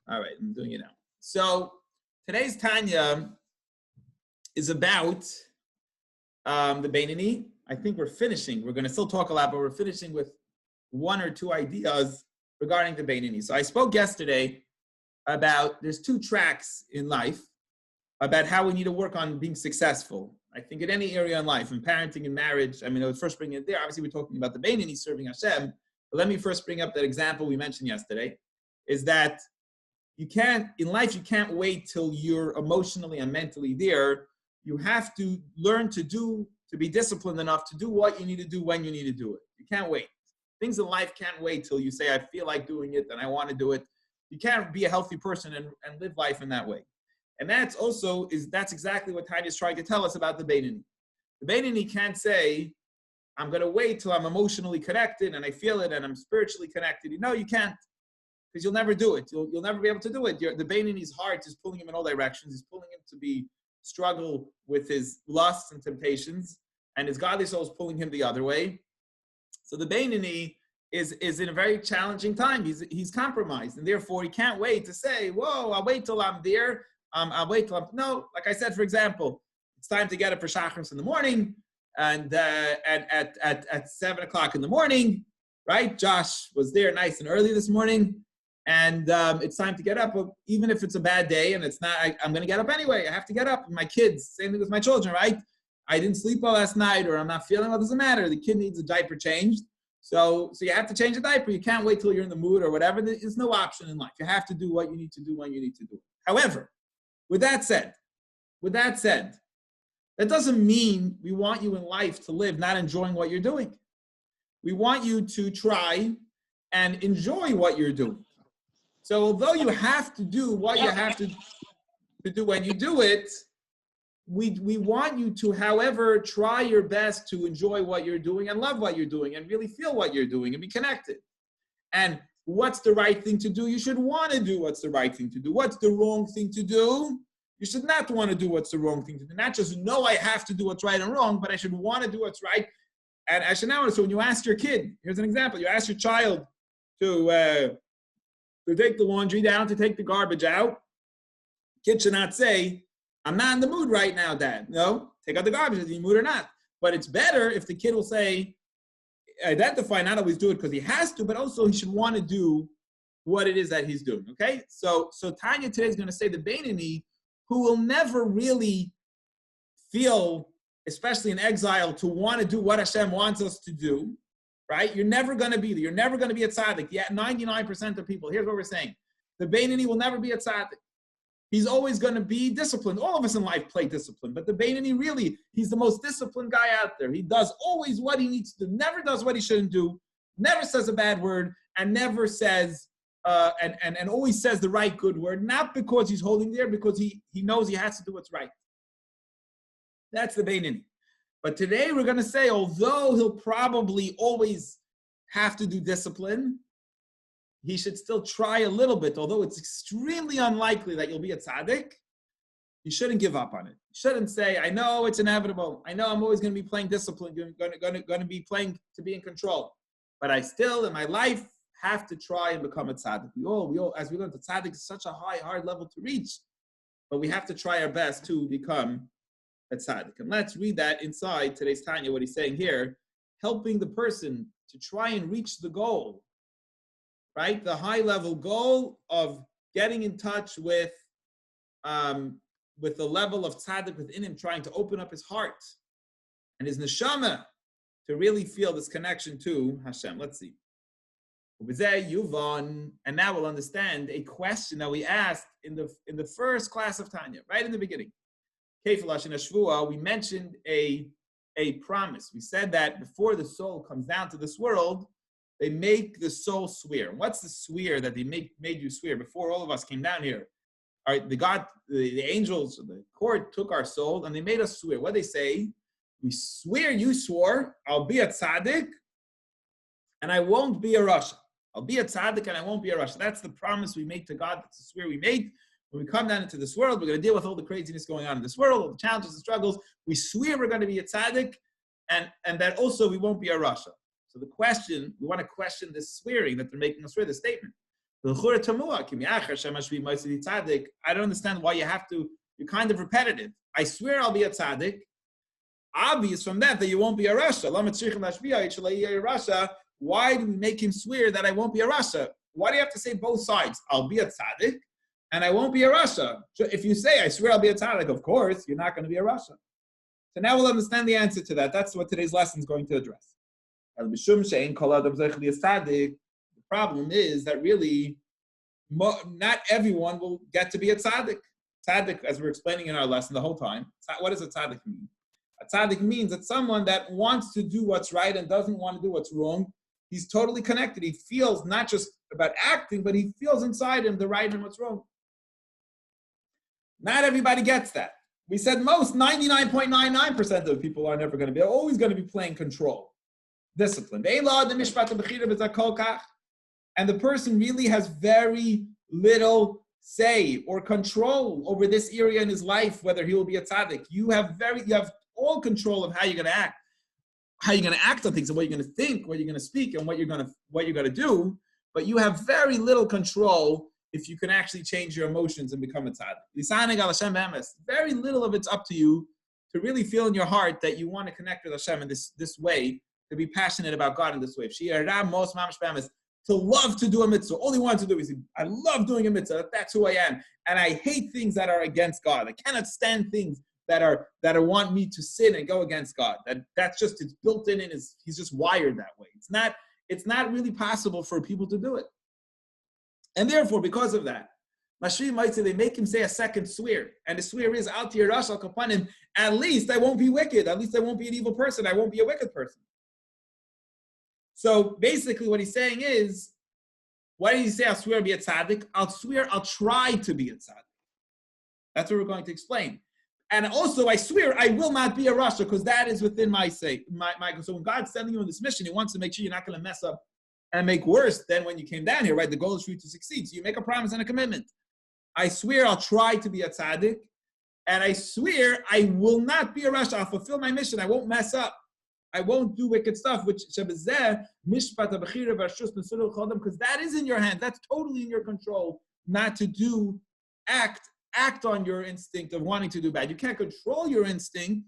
All right, I'm doing it now. So today's Tanya is about the Beinoni. I think we're finishing. We're going to still talk a lot, but we're finishing with one or two ideas regarding the Beinoni. So I spoke yesterday about there's two tracks in life about how we need to work on being successful. I think in any area in life, in parenting and marriage, I mean, I was first bringing it there. Obviously, we're talking about the Beinoni serving Hashem. But let me first bring up that example we mentioned yesterday, is that you can't, in life, you can't wait till you're emotionally and mentally there. You have to learn to be disciplined enough to do what you need to do when you need to do it. You can't wait. Things in life can't wait till you say, I feel like doing it and I want to do it. You can't be a healthy person and live life in that way. And that's exactly what Tanya is trying to tell us about the Beinoni. The Beinoni can't say, I'm going to wait till I'm emotionally connected and I feel it and I'm spiritually connected. No, you can't, because you'll never do it. You'll never be able to do it. The Beinoni's heart is pulling him in all directions. He's pulling him to struggle with his lusts and temptations, and his godly soul is pulling him the other way. So the Beinoni is in a very challenging time. He's compromised, and therefore he can't wait to say, whoa, I'll wait till I'm there. I'll wait till no, like I said, for example, it's time to get up for Shacharis in the morning, and at 7 o'clock in the morning, right? Josh was there nice and early this morning, and it's time to get up. But even if it's a bad day and it's not, I'm going to get up anyway. I have to get up. My kids, same thing with my children, right? I didn't sleep well last night, or I'm not feeling well. Doesn't matter. The kid needs a diaper changed. So you have to change the diaper. You can't wait till you're in the mood or whatever. There's no option in life. You have to do what you need to do when you need to do it. However, with that said, that doesn't mean we want you in life to live not enjoying what you're doing. We want you to try and enjoy what you're doing. So although you have to do what you have to do when you do it, we want you to, however, try your best to enjoy what you're doing and love what you're doing and really feel what you're doing and be connected. And what's the right thing to do? You should want to do what's the right thing to do. What's the wrong thing to do? You should not want to do what's the wrong thing to do. Not just know I have to do what's right and wrong, but I should want to do what's right. And I should now, so when you ask your kid, here's an example, you ask your child to take the laundry down, to take the garbage out. Kid should not say, I'm not in the mood right now, Dad. No, take out the garbage, is he in the mood or not? But it's better if the kid will say, identify, not always do it because he has to, but also he should want to do what it is that he's doing, okay? So Tanya today is going to say the Beinoni, who will never really feel, especially in exile, to want to do what Hashem wants us to do, right? You're never going to be there. You're never going to be a tzaddik. Yeah, 99% of people, here's what we're saying. The Beinoni will never be a tzaddik. He's always going to be disciplined. All of us in life play discipline, but the Beinoni really, he's the most disciplined guy out there. He does always what he needs to do, never does what he shouldn't do, never says a bad word, and never says, and always says the right good word, not because he's holding there, because he knows he has to do what's right. That's the Beinoni. But today we're going to say, although he'll probably always have to do discipline, he should still try a little bit, although it's extremely unlikely that you'll be a tzaddik. You shouldn't give up on it. You shouldn't say, I know it's inevitable. I know I'm always going to be playing discipline, going to be playing to be in control. But I still, in my life, have to try and become a tzaddik. We all, as we learn, the tzaddik is such a hard level to reach. But we have to try our best to become a tzaddik. And let's read that inside today's Tanya, what he's saying here, helping the person to try and reach the goal. Right? The high level goal of getting in touch with the level of tzaddik within him, trying to open up his heart and his neshama to really feel this connection to Hashem. Let's see. And now we'll understand a question that we asked in the first class of Tanya, right in the beginning. We mentioned a promise. We said that before the soul comes down to this world, they make the soul swear. What's the swear that they made you swear before all of us came down here? All right, the angels, the court took our soul and they made us swear. What they say? We swear you swore, I'll be a tzaddik and I won't be a rasha. I'll be a tzaddik and I won't be a rasha. That's the promise we make to God. That's the swear we made. When we come down into this world, we're going to deal with all the craziness going on in this world, all the challenges and struggles. We swear we're going to be a tzaddik and that also we won't be a rasha. So the question, we want to question this swearing that they're making us swear, the statement. I don't understand why you have to, you're kind of repetitive. I swear I'll be a tzaddik. Obvious from that you won't be a rasha. Why do we make him swear that I won't be a rasha? Why do you have to say both sides? I'll be a tzaddik and I won't be a rasha. If you say, I swear I'll be a tzaddik, of course, you're not going to be a rasha. So now we'll understand the answer to that. That's what today's lesson is going to address. The problem is that really not everyone will get to be a tzaddik. Tzaddik, as we're explaining in our lesson the whole time, what does a tzaddik mean? A tzaddik means that someone that wants to do what's right and doesn't want to do what's wrong. He's totally connected. He feels not just about acting, but he feels inside him the right and what's wrong. Not everybody gets that. We said most, 99.99% of people are never going to be, always going to be playing control, discipline. And the person really has very little say or control over this area in his life, whether he will be a tzaddik. You have all control of how you're going to act, on things, and what you're going to think, what you're going to speak, and what you're going to do. But you have very little control if you can actually change your emotions and become a tzaddik. Very little of it's up to you to really feel in your heart that you want to connect with Hashem in this way, to be passionate about God in this way. To love to do a mitzvah. All he wants to do is, I love doing a mitzvah. That's who I am. And I hate things that are against God. I cannot stand things that want me to sin and go against God. That's just, it's built in he's just wired that way. It's not really possible for people to do it. And therefore, because of that, Mashri might say they make him say a second swear. And the swear is, Al Tirash Al Kapanim, at least I won't be wicked. At least I won't be an evil person. I won't be a wicked person. So basically what he's saying is, why did he say, I'll swear I'll be a tzaddik? I'll swear I'll try to be a tzaddik. That's what we're going to explain. And also, I swear I will not be a rasha, because that is within my say. So when God's sending you on this mission, he wants to make sure you're not going to mess up and make worse than when you came down here, right? The goal is for you to succeed. So you make a promise and a commitment. I swear I'll try to be a tzaddik, and I swear I will not be a rasha. I'll fulfill my mission. I won't mess up. I won't do wicked stuff, because that is in your hands. That's totally in your control, not to act on your instinct of wanting to do bad. You can't control your instinct,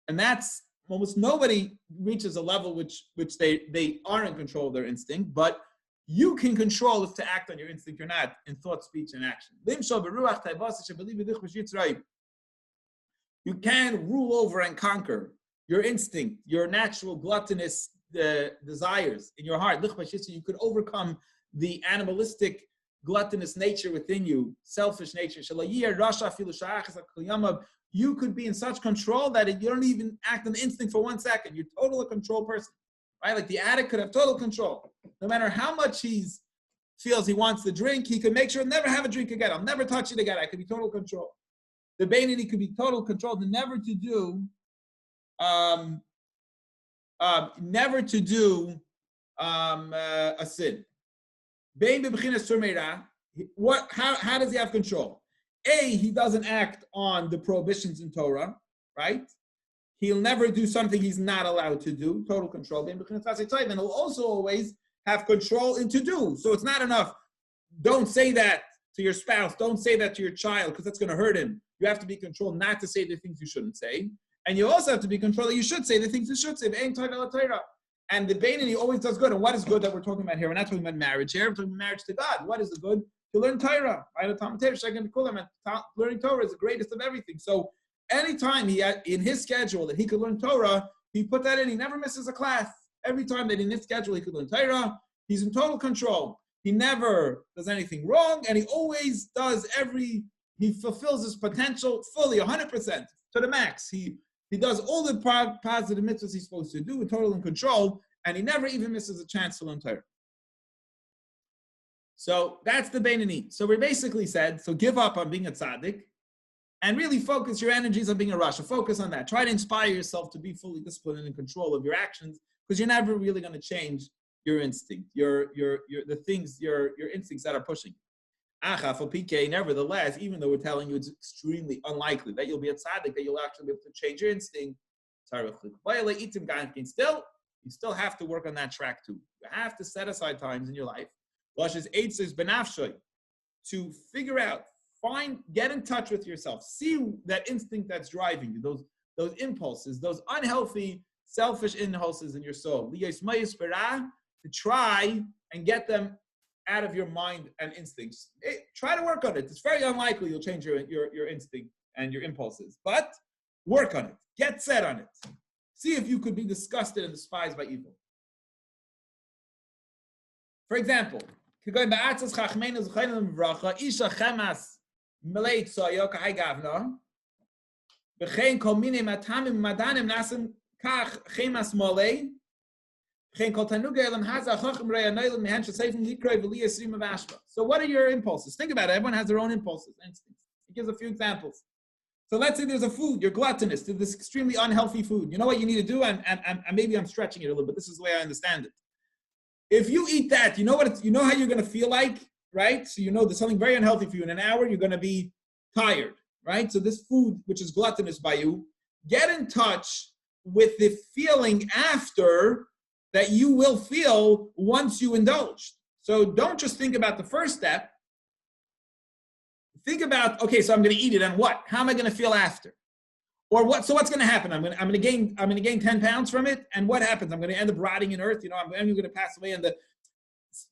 and that's almost nobody reaches a level which they are in control of their instinct, but you can control if to act on your instinct or not in thought, speech, and action. You can rule over and conquer your instinct, your natural gluttonous desires in your heart. You could overcome the animalistic gluttonous nature within you, selfish nature. You could be in such control that you don't even act on instinct for 1 second. You're total a control person, right? Like the addict could have total control. No matter how much he feels he wants the drink, he could make sure never have a drink again. I'll never touch it again. I could be total control. The Beinoni could be total control to never to do a sin. How does he have control? He doesn't act on the prohibitions in Torah, right? He'll never do something he's not allowed to do, total control. And he'll also always have control in to do. So it's not enough. Don't say that to your spouse. Don't say that to your child, because that's going to hurt him. You have to be controlled not to say the things you shouldn't say. And you also have to be controlled that you should say the things you should say. And the Beinoni always does good. And what is good that we're talking about here? We're not talking about marriage here. We're talking about marriage to God. What is the good? To learn Torah. Learning Torah is the greatest of everything. So anytime he had in his schedule that he could learn Torah, he put that in. He never misses a class. Every time that in his schedule he could learn Torah, he's in total control. He never does anything wrong, and he always does he fulfills his potential fully, 100%, to the max. He does all the positive mitzvahs he's supposed to do with total control, and he never even misses a chance to learn Torah. So that's the Beinoni. So we basically said, so give up on being a tzaddik, and really focus your energies on being a rasha. Focus on that. Try to inspire yourself to be fully disciplined and in control of your actions, because you're never really going to change your instinct, your instincts that are pushing. Nevertheless, even though we're telling you it's extremely unlikely that you'll be a tzaddik, that you'll actually be able to change your instinct, still, you still have to work on that track too. You have to set aside times in your life Lashes eitzes benafshoy, to figure out, get in touch with yourself, see that instinct that's driving you, those impulses, those unhealthy, selfish impulses in your soul. To try and get them out of your mind and instincts. Try to work on it. It's very unlikely you'll change your instinct and your impulses, but work on it. Get set on it. See if you could be disgusted and despised by evil. For example, so what are your impulses? Think about it. Everyone has their own impulses, instincts. He gives a few examples. So let's say there's a food, you're gluttonous to this extremely unhealthy food. You know what you need to do? And maybe I'm stretching it a little bit. This is the way I understand it. If you eat that, you know how you're going to feel like, right? So you know there's something very unhealthy for you. In an hour, you're going to be tired, right? So this food, which is gluttonous by you, get in touch with the feeling after that you will feel once you indulge. So don't just think about the first step. Think about, okay, so I'm going to eat it, and what? How am I going to feel after? Or what? So what's going to happen? I'm going to gain 10 pounds from it, and what happens? I'm going to end up rotting in earth. I'm going to pass away. And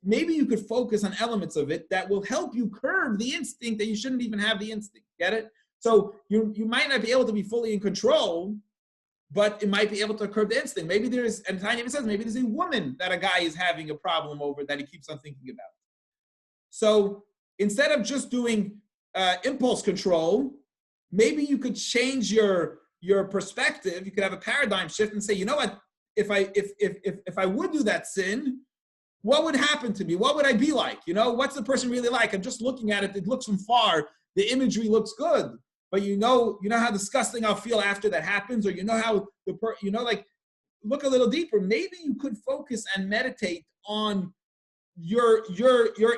maybe you could focus on elements of it that will help you curb the instinct that you shouldn't even have the instinct. Get it? So you might not be able to be fully in control, but it might be able to curb the instinct. Maybe and Tanya even says, maybe there's a woman that a guy is having a problem over that he keeps on thinking about. So instead of just doing impulse control, maybe you could change your perspective. You could have a paradigm shift and say, you know what? If I would do that sin, what would happen to me? What would I be like? What's the person really like? I'm just looking at it. It looks from far. The imagery looks good. But you know how disgusting I'll feel after that happens, or how look a little deeper. Maybe you could focus and meditate on your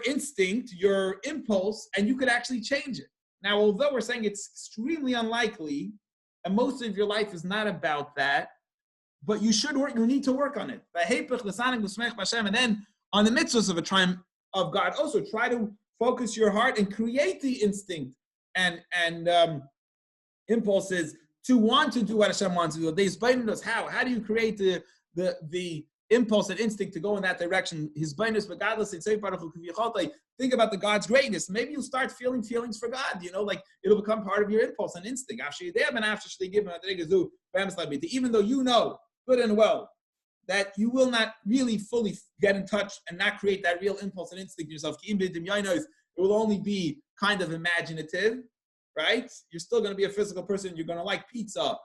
instinct, your impulse, and you could actually change it. Now, although we're saying it's extremely unlikely, and most of your life is not about that, but you should work. You need to work on it. And then on the mitzvahs of a triumph of God, also try to focus your heart and create the instinct and impulses to want to do what Hashem wants to do. They explain to us how. How do you create the impulse and instinct to go in that direction? His bonus, but godless. Think about the God's greatness. Maybe you'll start feeling feelings for God. It'll become part of your impulse and instinct. Even though you know good and well that you will not really fully get in touch and not create that real impulse and instinct in yourself. It will only be kind of imaginative, right? You're still going to be a physical person. You're going to like pizza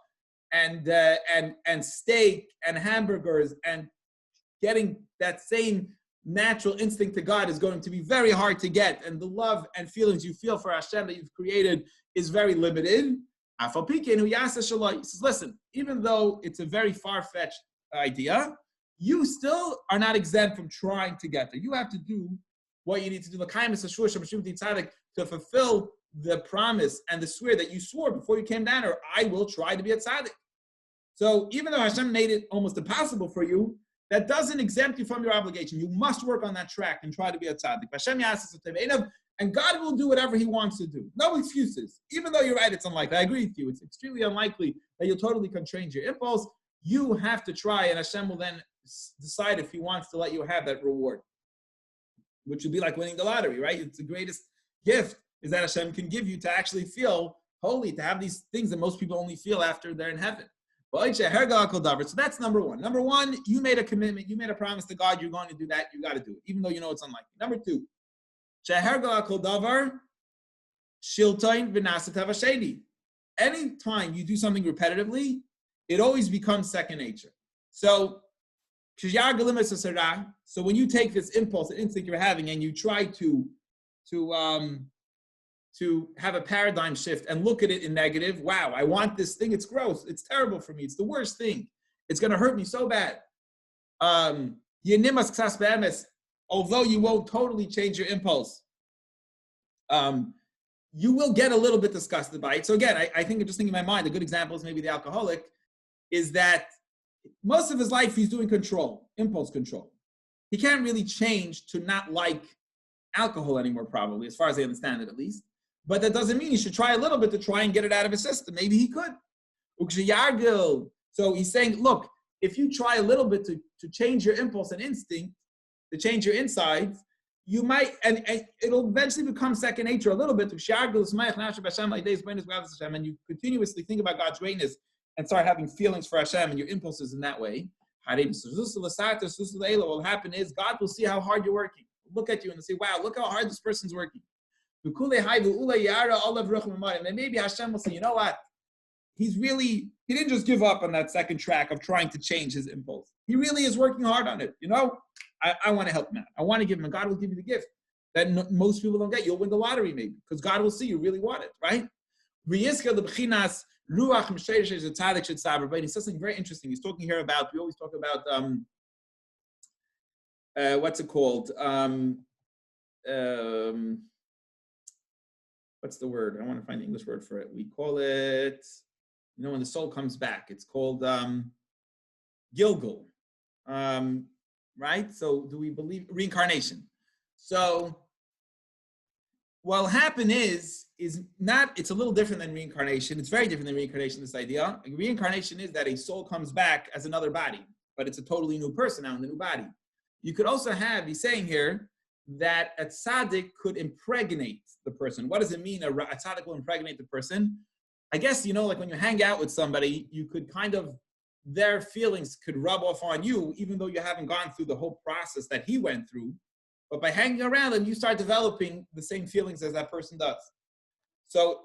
and steak and hamburgers, and getting that same natural instinct to God is going to be very hard to get. And the love and feelings you feel for Hashem that you've created is very limited. He says, listen, even though it's a very far-fetched idea, you still are not exempt from trying to get there. You have to do what you need to do. To fulfill the promise and the swear that you swore before you came down, or I will try to be a tzaddik. So even though Hashem made it almost impossible for you, that doesn't exempt you from your obligation. You must work on that track and try to be a tzaddik. And God will do whatever He wants to do. No excuses. Even though you're right, it's unlikely. I agree with you. It's extremely unlikely that you'll totally change your impulse. You have to try, and Hashem will then decide if He wants to let you have that reward, which would be like winning the lottery, right? It's the greatest gift is that Hashem can give you to actually feel holy, to have these things that most people only feel after they're in heaven. So that's number one. Number one, you made a commitment, you made a promise to God, you're going to do that, you got to do it, even though you know it's unlikely. Number two, anytime you do something repetitively, it always becomes second nature. So when you take this impulse and instinct you're having and you try to have a paradigm shift and look at it in negative, wow, I want this thing, it's gross, it's terrible for me, it's the worst thing, it's going to hurt me so bad. Although you won't totally change your impulse, you will get a little bit disgusted by it. So again, I think, just thinking in my mind, a good example is maybe the alcoholic, is that most of his life he's doing impulse control. He can't really change to not like alcohol anymore, probably, as far as I understand it, at least. But that doesn't mean you should try a little bit to try and get it out of his system. Maybe he could. So he's saying, look, if you try a little bit to change your impulse and instinct, to change your insides, you might, and it'll eventually become second nature a little bit. And you continuously think about God's greatness and start having feelings for Hashem and your impulses in that way. What will happen is God will see how hard you're working. Look at you and say, wow, look how hard this person's working. And then maybe Hashem will say, you know what? He didn't just give up on that second track of trying to change his impulse. He really is working hard on it. You know, I want to help him out. I want to give him, and God will give you the gift that most people don't get. You'll win the lottery maybe, because God will see you really want it, right? But he says something very interesting. He's talking here about, we always talk about, what's it called? What's the word? I want to find the English word for it. We call it, you know, when the soul comes back, it's called Gilgul, right? So do we believe reincarnation? So what will happen is not, it's a little different than reincarnation. It's very different than reincarnation, this idea. Reincarnation is that a soul comes back as another body, but it's a totally new person now in the new body. You could also have, he's saying here, that a tzaddik could impregnate the person. What does it mean a tzaddik will impregnate the person? I guess, you know, like when you hang out with somebody, you could kind of, their feelings could rub off on you, even though you haven't gone through the whole process that he went through. But by hanging around them, you start developing the same feelings as that person does. So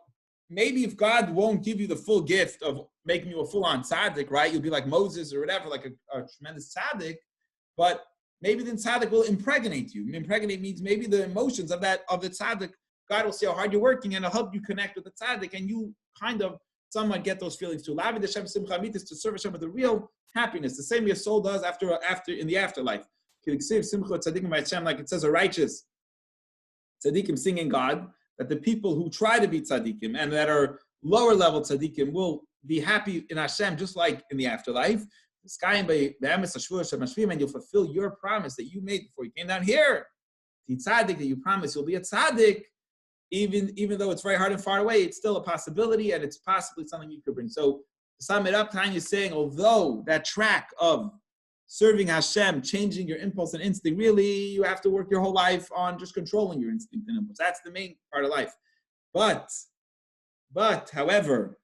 maybe if God won't give you the full gift of making you a full-on tzaddik, right? You'll be like Moses or whatever, like a tremendous tzaddik, but maybe the tzaddik will impregnate you. Impregnate means maybe the emotions of the tzaddik, God will see how hard you're working and it'll help you connect with the tzaddik, and you kind of somewhat get those feelings too. Lavid Hashem simcha amitis, to serve Hashem with a real happiness, the same your soul does after in the afterlife. Like it says, a righteous tzaddikim singing God, that the people who try to be tzaddikim and that are lower level tzaddikim will be happy in Hashem just like in the afterlife. And you'll fulfill your promise that you made before you came down here. The tzaddik that you promised you'll be a tzaddik, even though it's very hard and far away, it's still a possibility, and it's possibly something you could bring. So to sum it up, Tanya is saying, although that track of serving Hashem, changing your impulse and instinct, really you have to work your whole life on just controlling your instinct and impulse. That's the main part of life. But however,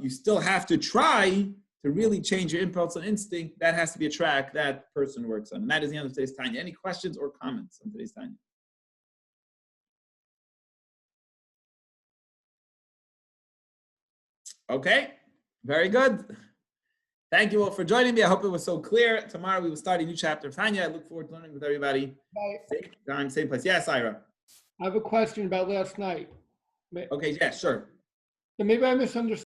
you still have to try to really change your impulse and instinct. That has to be a track that person works on. And that is the end of today's Tanya. Any questions or comments on today's Tanya? Okay, very good. Thank you all for joining me. I hope it was so clear. Tomorrow we will start a new chapter of Tanya. I look forward to learning with everybody. Bye. Same time, same place. Yes, Ira. I have a question about last night. Okay, yeah, sure. So maybe I misunderstood.